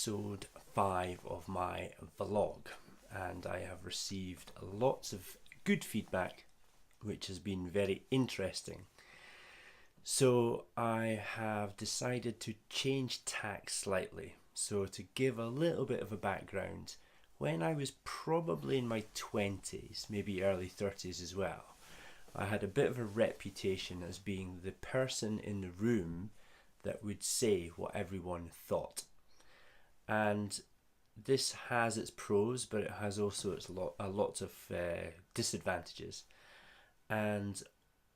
episode 5 of my vlog, and I have received lots of good feedback, which has been very interesting. So I have decided to change tack slightly. So to give a little bit of a background, when I was probably in my 20s, maybe early 30s as well, I had a bit of a reputation as being the person in the room that would say what everyone thought. And this has its pros, but it has also a lot of disadvantages. And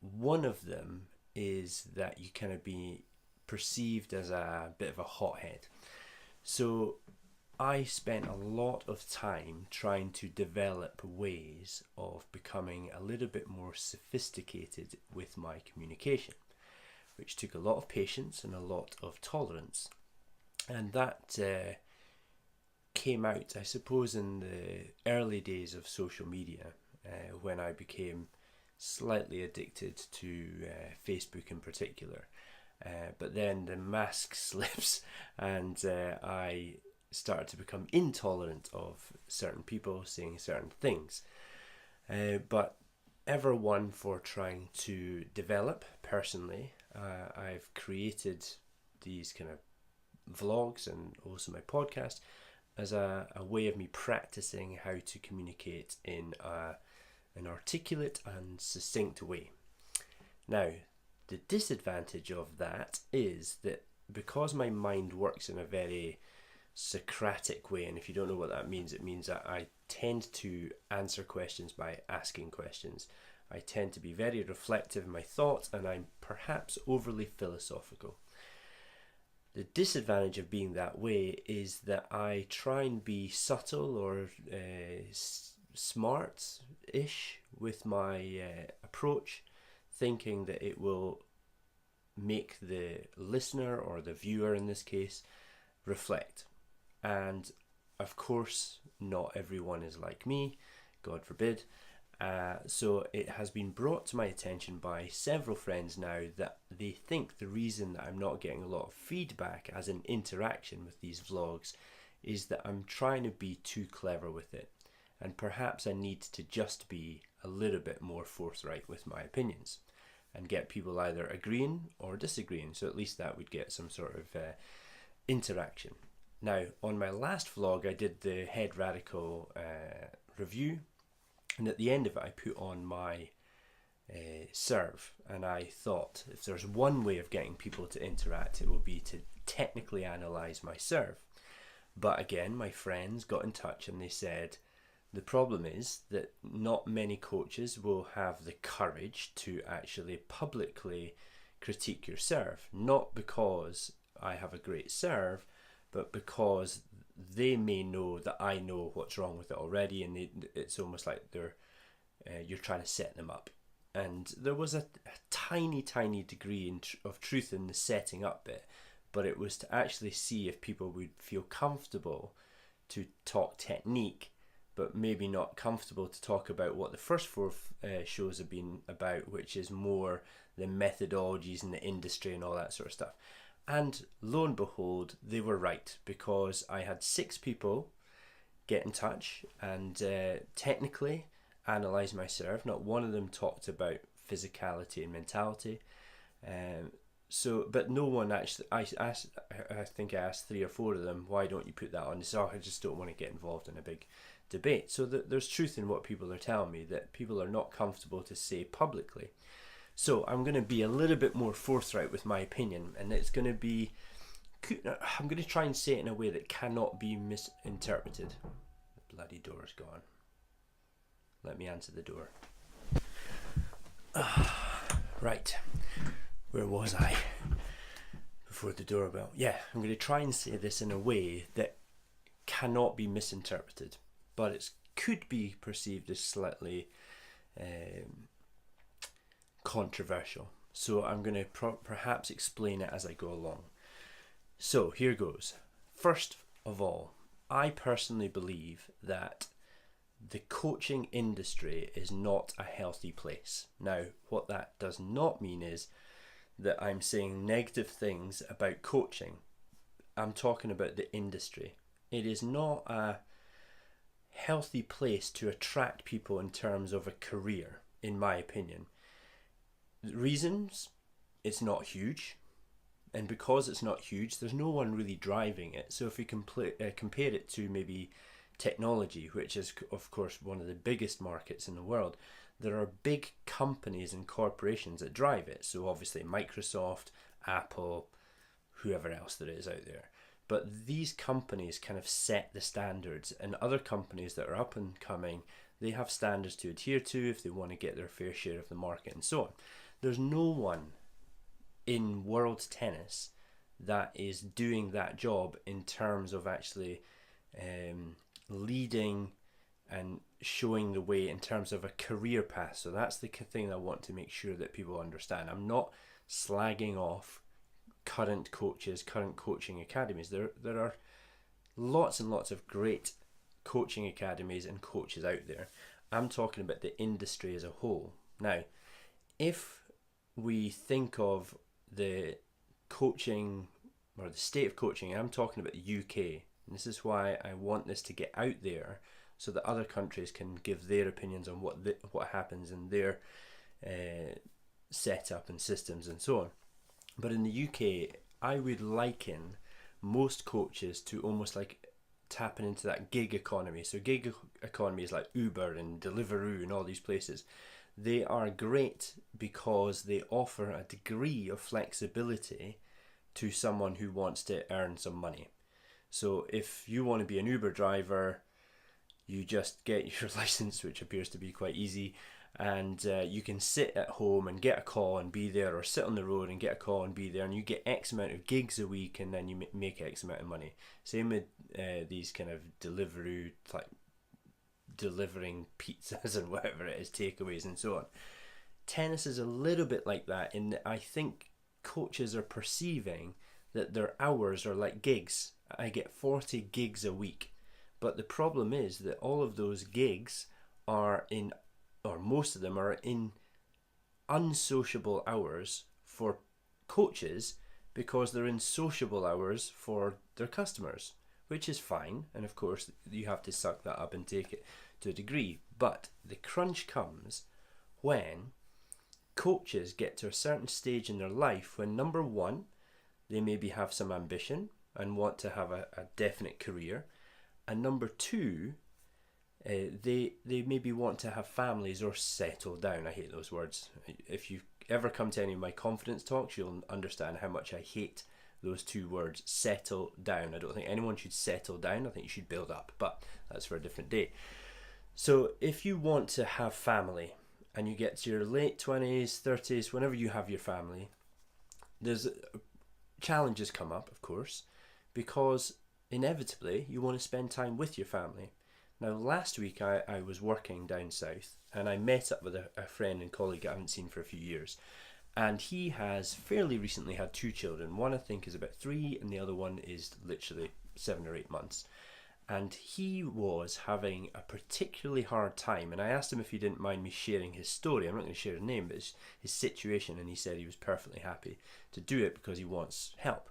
one of them is that you kind of be perceived as a bit of a hothead. So I spent a lot of time trying to develop ways of becoming a little bit more sophisticated with my communication, which took a lot of patience and a lot of tolerance. And that came out, I suppose, in the early days of social media, when I became slightly addicted to Facebook in particular. But then the mask slips and I started to become intolerant of certain people saying certain things. But ever one for trying to develop personally, I've created these kind of vlogs and also my podcast as a way of me practicing how to communicate in an articulate and succinct way. Now, the disadvantage of that is that because my mind works in a very Socratic way, and if you don't know what that means, it means that I tend to answer questions by asking questions. I tend to be very reflective in my thoughts, and I'm perhaps overly philosophical. The disadvantage of being that way is that I try and be subtle or smart-ish with my approach, thinking that it will make the listener, or the viewer in this case, reflect. And of course, not everyone is like me, God forbid. So it has been brought to my attention by several friends now that they think the reason that I'm not getting a lot of feedback as an interaction with these vlogs is that I'm trying to be too clever with it. And perhaps I need to just be a little bit more forthright with my opinions and get people either agreeing or disagreeing. So at least that would get some sort of interaction. Now, on my last vlog, I did the Head Radical review, and at the end of it, I put on my serve, and I thought if there's one way of getting people to interact, it would be to technically analyse my serve. But again, my friends got in touch and they said, the problem is that not many coaches will have the courage to actually publicly critique your serve, not because I have a great serve, but because they may know that I know what's wrong with it already, and it's almost like you're trying to set them up. And there was a tiny degree of truth in the setting up bit, but it was to actually see if people would feel comfortable to talk technique, but maybe not comfortable to talk about what the first 4 shows have been about, which is more the methodologies in the industry and all that sort of stuff. And lo and behold, they were right, because I had 6 people get in touch and technically analyse my serve. Not one of them talked about physicality and mentality. But no one actually, I think I asked 3 or 4 of them, why don't you put that on? They said, I just don't want to get involved in a big debate. So there's truth in what people are telling me, that people are not comfortable to say publicly. So I'm going to be a little bit more forthright with my opinion, and I'm going to try and say it in a way that cannot be misinterpreted. The bloody door's gone. Let me answer the door. Right, where was I before the doorbell? Yeah, I'm going to try and say this in a way that cannot be misinterpreted, but it could be perceived as slightly controversial. So I'm going to perhaps explain it as I go along. So here goes. First of all, I personally believe that the coaching industry is not a healthy place. Now, what that does not mean is that I'm saying negative things about coaching. I'm talking about the industry. It is not a healthy place to attract people in terms of a career, in my opinion. The reasons, it's not huge, and because it's not huge, there's no one really driving it. So if we compare it to maybe technology, which is of course one of the biggest markets in the world, there are big companies and corporations that drive it. So obviously Microsoft, Apple, whoever else there is out there. But these companies kind of set the standards, and other companies that are up and coming, they have standards to adhere to if they want to get their fair share of the market and so on. There's no one in world tennis that is doing that job in terms of actually leading and showing the way in terms of a career path. So that's the thing I want to make sure that people understand. I'm not slagging off current coaches, current coaching academies. There are lots and lots of great coaching academies and coaches out there. I'm talking about the industry as a whole. Now, if we think of the coaching or the state of coaching, I'm talking about the UK. And this is why I want this to get out there so that other countries can give their opinions on what happens in their setup and systems and so on. But in the UK, I would liken most coaches to almost like tapping into that gig economy. So gig economy is like Uber and Deliveroo and all these places. They are great because they offer a degree of flexibility to someone who wants to earn some money. So if you want to be an Uber driver, you just get your license, which appears to be quite easy, and you can sit at home and get a call and be there, or sit on the road and get a call and be there, and you get X amount of gigs a week, and then you make X amount of money. Same with these kind of Deliveroo, like delivering pizzas and whatever it is, takeaways and so on. Tennis is a little bit like that, in that I think coaches are perceiving that their hours are like gigs. I get 40 gigs a week. But the problem is that all of those gigs are in, or most of them are in, unsociable hours for coaches, because they're in sociable hours for their customers, which is fine. And of course, you have to suck that up and take it to a degree. But the crunch comes when coaches get to a certain stage in their life when, number one, they maybe have some ambition and want to have a definite career. And number two, they maybe want to have families or settle down. I hate those words. If you ever come to any of my confidence talks, you'll understand how much I hate those two words, settle down. I don't think anyone should settle down. I think you should build up, but that's for a different day. So if you want to have family and you get to your late 20s, 30s, whenever you have your family, there's challenges come up, of course, because inevitably you want to spend time with your family. Now, last week I was working down south, and I met up with a friend and colleague I haven't seen for a few years, and he has fairly recently had two children. One I think is about 3 and the other one is literally 7 or 8 months. And he was having a particularly hard time, and I asked him if he didn't mind me sharing his story. I'm not going to share his name, but his situation, and he said he was perfectly happy to do it because he wants help.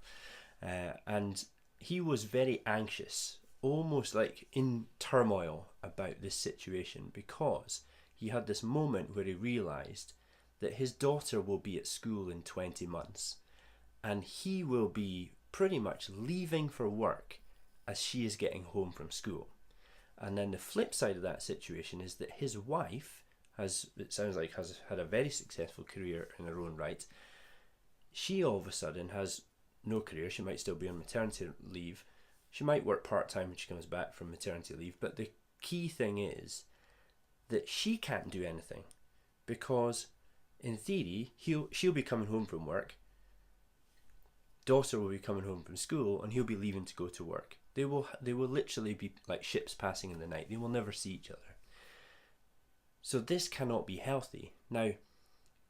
And he was very anxious, almost like in turmoil about this situation, because he had this moment where he realised that his daughter will be at school in 20 months, and he will be pretty much leaving for work as she is getting home from school. And then the flip side of that situation is that his wife has had a very successful career in her own right. She all of a sudden has no career. She might still be on maternity leave. She might work part-time when she comes back from maternity leave. But the key thing is that she can't do anything, because in theory she'll be coming home from work, daughter will be coming home from school, and he'll be leaving to go to work. They will literally be like ships passing in the night. They will never see each other. So this cannot be healthy. Now,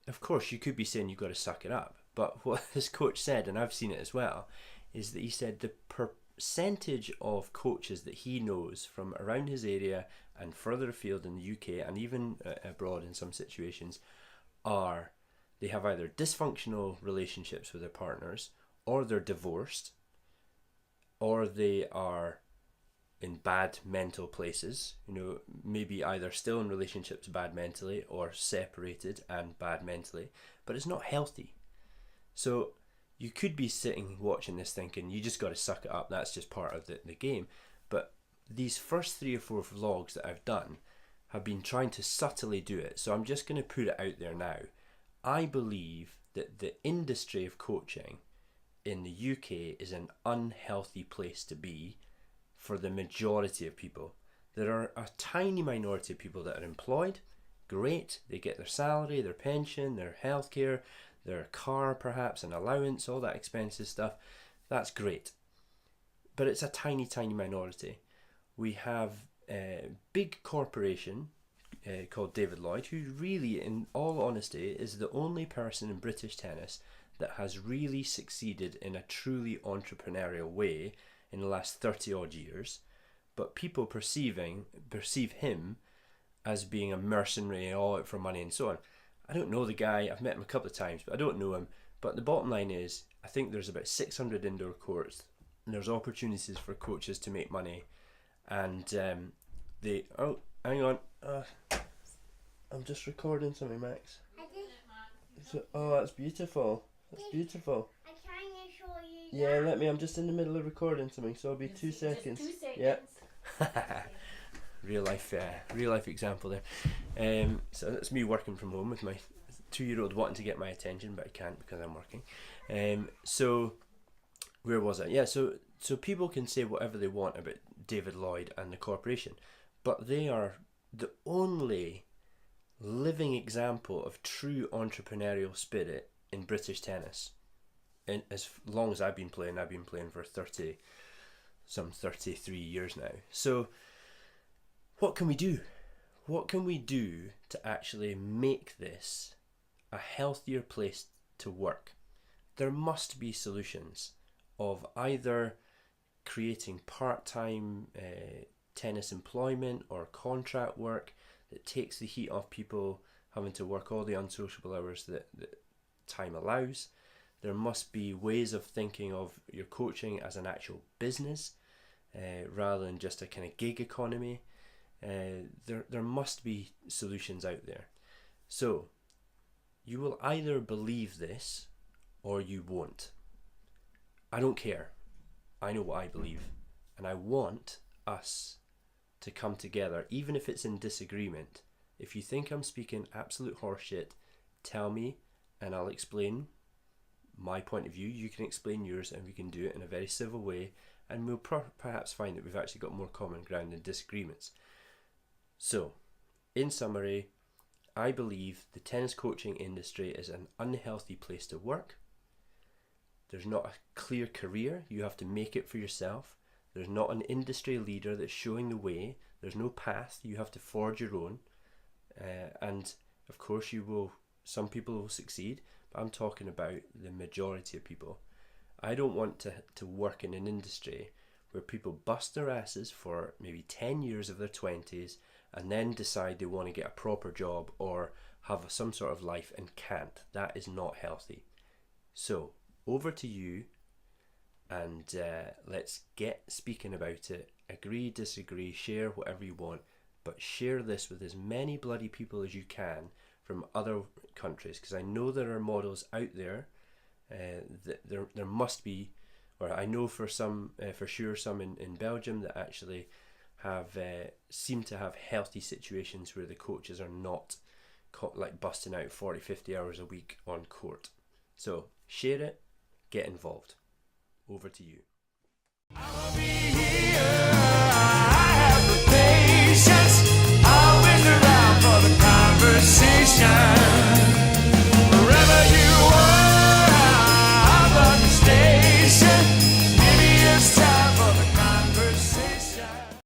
of course, you could be saying you've got to suck it up. But what this coach said, and I've seen it as well, is that he said the percentage of coaches that he knows from around his area and further afield in the UK and even abroad in some situations they have either dysfunctional relationships with their partners, or they're divorced, or they are in bad mental places, maybe either still in relationships bad mentally or separated and bad mentally, but it's not healthy. So you could be sitting watching this thinking, you just got to suck it up, that's just part of the game. But these first 3 or 4 vlogs that I've done have been trying to subtly do it. So I'm just going to put it out there now. I believe that the industry of coaching in the UK is an unhealthy place to be for the majority of people. There are a tiny minority of people that are employed. Great, they get their salary, their pension, their healthcare, their car perhaps, an allowance, all that expensive stuff. That's great. But it's a tiny, tiny minority. We have a big corporation called David Lloyd, who really, in all honesty, is the only person in British tennis that has really succeeded in a truly entrepreneurial way in the last 30 odd years. But people perceive him as being a mercenary, all out for money and so on. I don't know the guy, I've met him a couple of times, but I don't know him. But the bottom line is, I think there's about 600 indoor courts, and there's opportunities for coaches to make money. And oh, hang on, I'm just recording something, Max. Oh, that's beautiful. That's beautiful. I'm trying to show you. Yeah, I'm just in the middle of recording something, so I'll be 2 seconds. 2 seconds. Yeah. real life example there. So that's me working from home with my 2-year-old wanting to get my attention, but I can't because I'm working. So where was I? Yeah, so people can say whatever they want about David Lloyd and the corporation, but they are the only living example of true entrepreneurial spirit in British tennis. And as long as I've been playing for 33 years now. So what can we do? What can we do to actually make this a healthier place to work? There must be solutions of either creating part-time tennis employment or contract work that takes the heat off people having to work all the unsociable hours that time allows. There must be ways of thinking of your coaching as an actual business rather than just a kind of gig economy. There must be solutions out there. So you will either believe this or you won't. I don't care. I know what I believe, and I want us to come together, even if it's in disagreement. If you think I'm speaking absolute horseshit, tell me and I'll explain my point of view. You can explain yours, and we can do it in a very civil way, and we'll perhaps find that we've actually got more common ground than disagreements. So, in summary, I believe the tennis coaching industry is an unhealthy place to work. There's not a clear career. You have to make it for yourself. There's not an industry leader that's showing the way. There's no path. You have to forge your own. And of course some people will succeed, but I'm talking about the majority of people. I don't want to work in an industry where people bust their asses for maybe 10 years of their 20s and then decide they want to get a proper job or have some sort of life and can't. That is not healthy. So, over to you, and let's get speaking about it. Agree, disagree, share whatever you want, but share this with as many bloody people as you can from other countries, because I know there are models out there that there must be, or I know for sure some in Belgium that actually have seem to have healthy situations where the coaches are not like busting out 40-50 hours a week on court. So share it, get involved. Over to you. I'll be here.